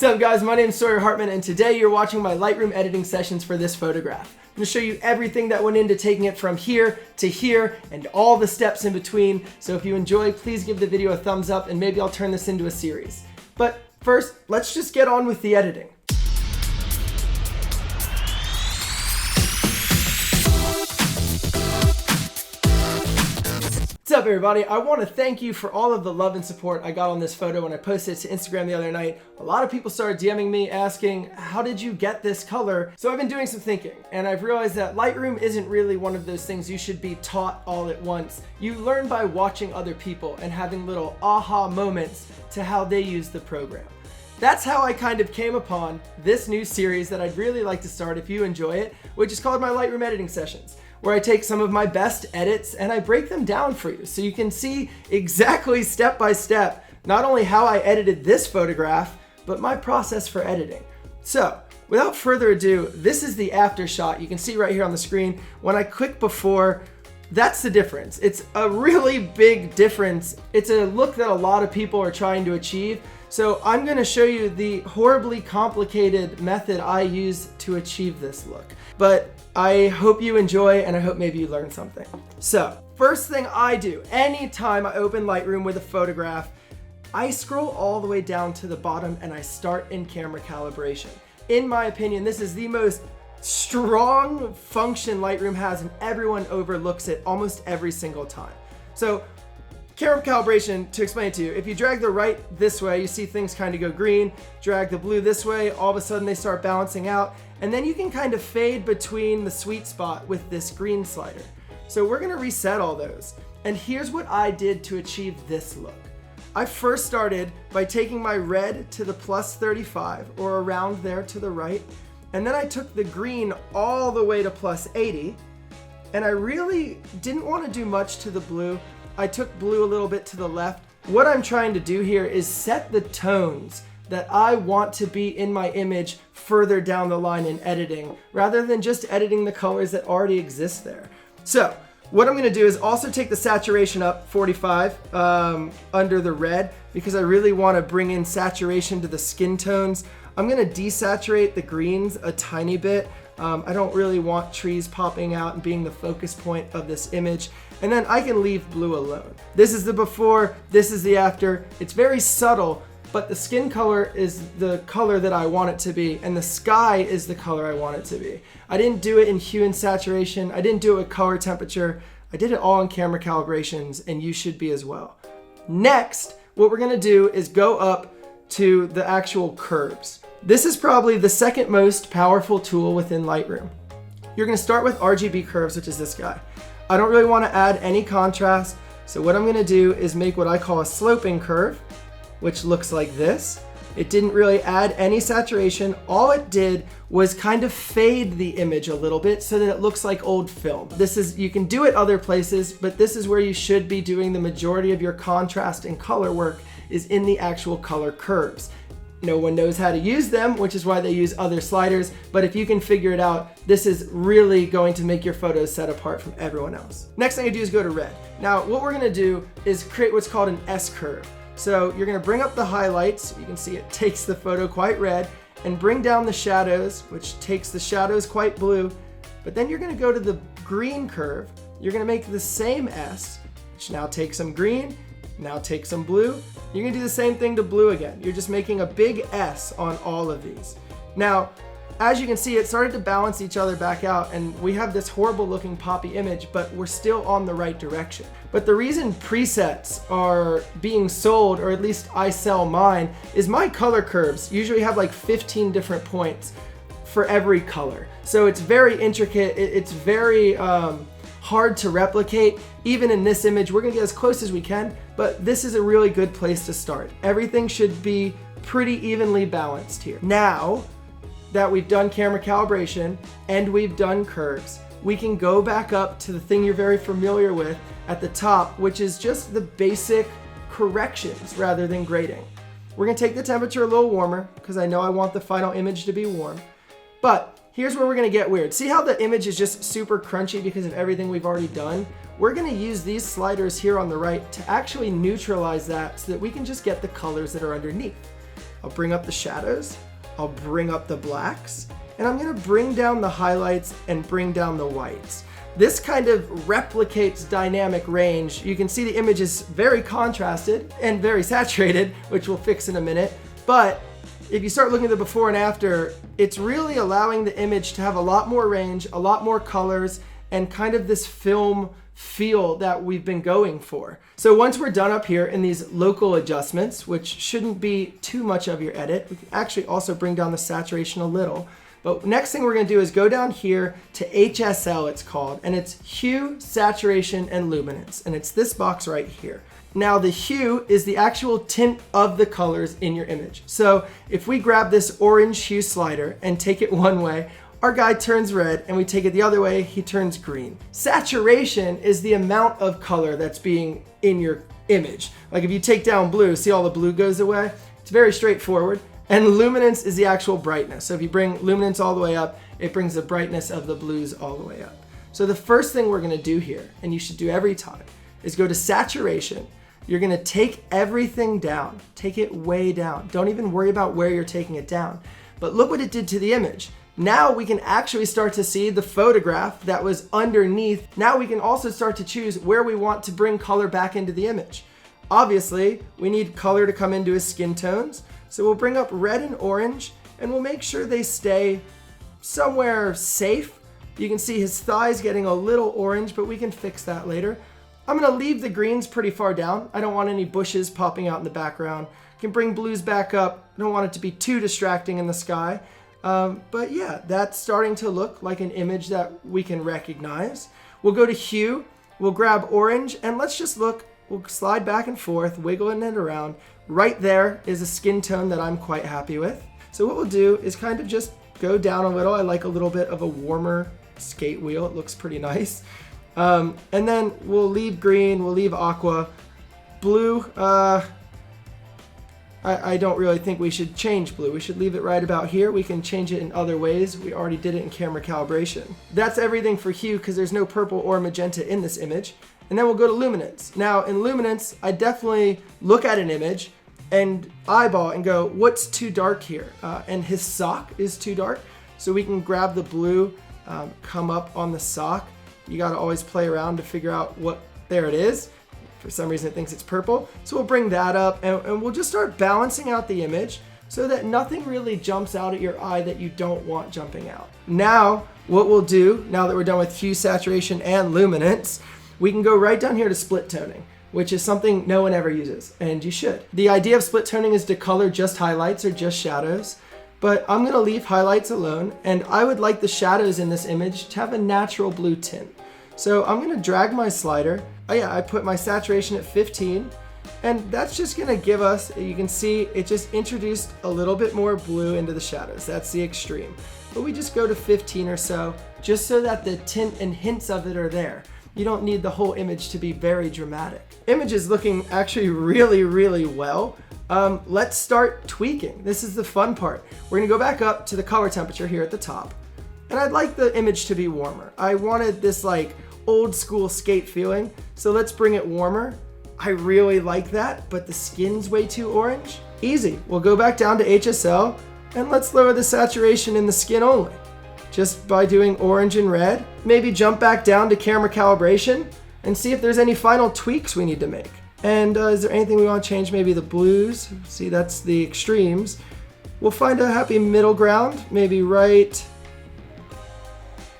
What's up guys, my name is Sawyer Hartman and today you're watching my Lightroom editing sessions for this photograph. I'm going to show you everything that went into taking it from here to here and all the steps in between. So if you enjoy, please give the video a thumbs up and maybe I'll turn this into a series. But first, let's just get on with the editing. What's up everybody? I want to thank you for all of the love and support I got on this photo when I posted it to Instagram the other night. A lot of people started DMing me asking, how did you get this color? So I've been doing some thinking and I've realized that Lightroom isn't really one of those things you should be taught all at once. You learn by watching other people and having little aha moments to how they use the program. That's how I kind of came upon this new series that I'd really like to start if you enjoy it, which is called my Lightroom editing sessions, where I take some of my best edits and I break them down for you so you can see exactly step by step not only how I edited this photograph, but my process for editing. So without further ado, this is the after shot. You can see right here on the screen. When I click before, that's the difference. It's a really big difference. It's a look that a lot of people are trying to achieve. So I'm gonna show you the horribly complicated method I use to achieve this look. But I hope you enjoy and I hope maybe you learn something. So first thing I do anytime I open Lightroom with a photograph, I scroll all the way down to the bottom and I start in camera calibration. In my opinion, this is the most strong function Lightroom has and everyone overlooks it almost every single time. So camera calibration, to explain it to you, if you drag the right this way, you see things kind of go green. Drag the blue this way, all of a sudden they start balancing out. And then you can kind of fade between the sweet spot with this green slider. So we're gonna reset all those. And here's what I did to achieve this look. I first started by taking my red to the plus 35 or around there to the right. And then I took the green all the way to plus 80. And I really didn't want to do much to the blue. I took blue a little bit to the left. What I'm trying to do here is set the tones that I want to be in my image further down the line in editing, rather than just editing the colors that already exist there. So what I'm gonna do is also take the saturation up 45 under the red, because I really wanna bring in saturation to the skin tones. I'm gonna desaturate the greens a tiny bit. I don't really want trees popping out and being the focus point of this image. And then I can leave blue alone. This is the before, this is the after. It's very subtle, but the skin color is the color that I want it to be, and the sky is the color I want it to be. I didn't do it in hue and saturation. I didn't do it with color temperature. I did it all in camera calibrations, and you should be as well. Next, what we're gonna do is go up to the actual curves. This is probably the second most powerful tool within Lightroom. You're gonna start with RGB curves, which is this guy. I don't really wanna add any contrast, so what I'm gonna do is make what I call a sloping curve, which looks like this. It didn't really add any saturation. All it did was kind of fade the image a little bit so that it looks like old film. You can do it other places, but this is where you should be doing the majority of your contrast and color work, is in the actual color curves. No one knows how to use them, which is why they use other sliders, but if you can figure it out, this is really going to make your photos set apart from everyone else. Next thing I do is go to red. Now, what we're gonna do is create what's called an S curve. So you're gonna bring up the highlights, you can see it takes the photo quite red, and bring down the shadows, which takes the shadows quite blue, but then you're gonna go to the green curve, you're gonna make the same S, which now takes some green, now take some blue. You're gonna do the same thing to blue again. You're just making a big S on all of these. Now, as you can see, it started to balance each other back out and we have this horrible looking poppy image, but we're still on the right direction. But the reason presets are being sold, or at least I sell mine, is my color curves usually have like 15 different points for every color. So it's very intricate, it's very hard to replicate. Even in this image, we're gonna get as close as we can, but this is a really good place to start. Everything should be pretty evenly balanced here. Now that we've done camera calibration and we've done curves, we can go back up to the thing you're very familiar with at the top, which is just the basic corrections rather than grading. We're gonna take the temperature a little warmer because I know I want the final image to be warm, but here's where we're gonna get weird. See how the image is just super crunchy because of everything we've already done? We're gonna use these sliders here on the right to actually neutralize that so that we can just get the colors that are underneath. I'll bring up the shadows, I'll bring up the blacks, and I'm gonna bring down the highlights and bring down the whites. This kind of replicates dynamic range. You can see the image is very contrasted and very saturated, which we'll fix in a minute. But if you start looking at the before and after, it's really allowing the image to have a lot more range, a lot more colors, and kind of this film feel that we've been going for. So once we're done up here in these local adjustments, which shouldn't be too much of your edit, we can actually also bring down the saturation a little. But next thing we're gonna do is go down here to HSL, it's called, and it's hue, saturation, and luminance. And it's this box right here. Now the hue is the actual tint of the colors in your image. So if we grab this orange hue slider and take it one way, our guy turns red, and we take it the other way, he turns green. Saturation is the amount of color that's being in your image. Like if you take down blue, see all the blue goes away? It's very straightforward. And luminance is the actual brightness. So if you bring luminance all the way up, it brings the brightness of the blues all the way up. So the first thing we're gonna do here, and you should do every time, is go to saturation. You're gonna take everything down. Take it way down. Don't even worry about where you're taking it down. But look what it did to the image. Now we can actually start to see the photograph that was underneath. Now we can also start to choose where we want to bring color back into the image. Obviously, we need color to come into his skin tones. So we'll bring up red and orange, and we'll make sure they stay somewhere safe. You can see his thighs getting a little orange, but we can fix that later. I'm gonna leave the greens pretty far down. I don't want any bushes popping out in the background. Can bring blues back up. I don't want it to be too distracting in the sky. But yeah, that's starting to look like an image that we can recognize. We'll go to hue, we'll grab orange, and let's just look. We'll slide back and forth, wiggling it around. Right there is a skin tone that I'm quite happy with. So what we'll do is kind of just go down a little. I like a little bit of a warmer skate wheel. It looks pretty nice. And then we'll leave green, we'll leave aqua. Blue, I don't really think we should change blue. We should leave it right about here. We can change it in other ways. We already did it in camera calibration. That's everything for hue because there's no purple or magenta in this image. And then we'll go to luminance. Now in luminance, I definitely look at an image and eyeball and go, what's too dark here? And his sock is too dark. So we can grab the blue, come up on the sock. You gotta always play around to figure out what, there it is. For some reason it thinks it's purple. So we'll bring that up and we'll just start balancing out the image so that nothing really jumps out at your eye that you don't want jumping out. Now, what we'll do, now that we're done with hue, saturation, and luminance, we can go right down here to split toning, which is something no one ever uses, and you should. The idea of split toning is to color just highlights or just shadows, but I'm gonna leave highlights alone, and I would like the shadows in this image to have a natural blue tint. So I'm gonna drag my slider. Oh yeah, I put my saturation at 15, and that's just gonna give us, you can see it just introduced a little bit more blue into the shadows. That's the extreme. But we just go to 15 or so, just so that the tint and hints of it are there. You don't need the whole image to be very dramatic. Image is looking actually really, really well. Let's start tweaking. This is the fun part. We're gonna go back up to the color temperature here at the top. And I'd like the image to be warmer. I wanted this like old school skate feeling, so let's bring it warmer. I really like that, but the skin's way too orange. Easy, we'll go back down to HSL and let's lower the saturation in the skin only. Just by doing orange and red. Maybe jump back down to camera calibration and see if there's any final tweaks we need to make. And is there anything we want to change? Maybe the blues. See, that's the extremes. We'll find a happy middle ground. Maybe right,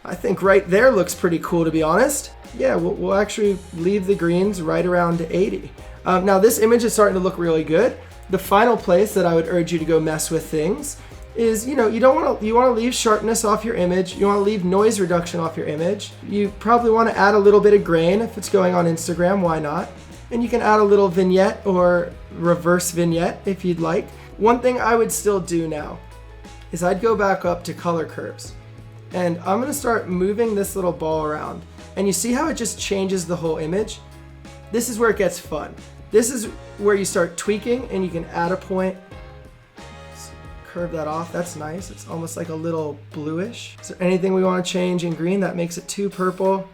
I think right there looks pretty cool, to be honest. Yeah, we'll actually leave the greens right around 80. Now this image is starting to look really good. The final place that I would urge you to go mess with things is, you want to leave sharpness off your image. You want to leave noise reduction off your image. You probably want to add a little bit of grain if it's going on Instagram, why not? And you can add a little vignette or reverse vignette if you'd like. One thing I would still do now is I'd go back up to color curves. And I'm going to start moving this little ball around. And you see how it just changes the whole image? This is where it gets fun. This is where you start tweaking and you can add a point. Curve that off, that's nice. It's almost like a little bluish. Is there anything we want to change in green that makes it too purple?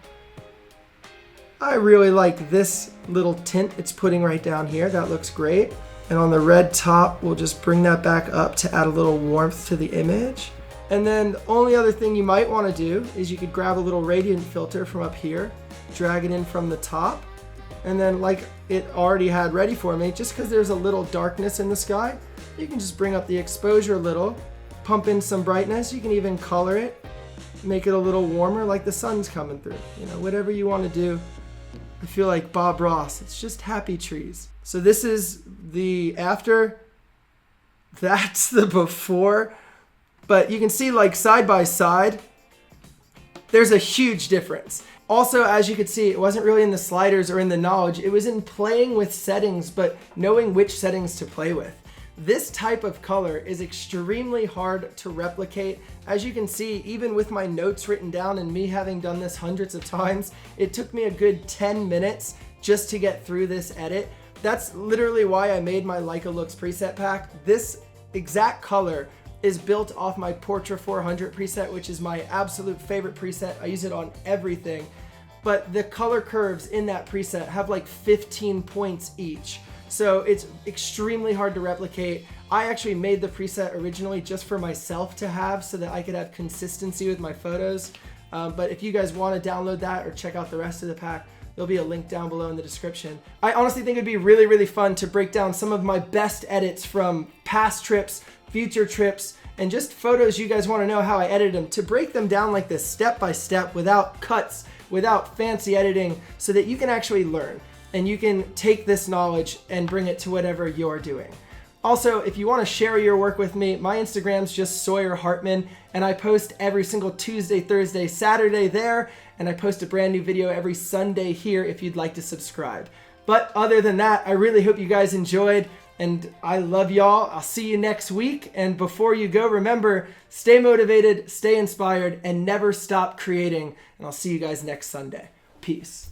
I really like this little tint it's putting right down here. That looks great. And on the red top, we'll just bring that back up to add a little warmth to the image. And then the only other thing you might want to do is you could grab a little radiant filter from up here, drag it in from the top, and then like it already had ready for me, just because there's a little darkness in the sky, you can just bring up the exposure a little, pump in some brightness. You can even color it, make it a little warmer like the sun's coming through. You know, whatever you want to do. I feel like Bob Ross. It's just happy trees. So this is the after. That's the before. But you can see like side by side, there's a huge difference. Also, as you could see, it wasn't really in the sliders or in the knowledge. It was in playing with settings, but knowing which settings to play with. This type of color is extremely hard to replicate. As you can see, even with my notes written down and me having done this hundreds of times, it took me a good 10 minutes just to get through this edit. That's literally why I made my Leica Looks preset pack. This exact color is built off my Portra 400 preset, which is my absolute favorite preset. I use it on everything. But the color curves in that preset have like 15 points each. So it's extremely hard to replicate. I actually made the preset originally just for myself to have so that I could have consistency with my photos. But if you guys want to download that or check out the rest of the pack, there'll be a link down below in the description. I honestly think it'd be really, really fun to break down some of my best edits from past trips, future trips, and just photos you guys want to know how I edited them, to break them down like this step by step without cuts, without fancy editing, so that you can actually learn and you can take this knowledge and bring it to whatever you're doing. Also, if you want to share your work with me, my Instagram's just Sawyer Hartman, and I post every single Tuesday, Thursday, Saturday there, and I post a brand new video every Sunday here if you'd like to subscribe. But other than that, I really hope you guys enjoyed, and I love y'all. I'll see you next week, and before you go, remember, stay motivated, stay inspired, and never stop creating, and I'll see you guys next Sunday. Peace.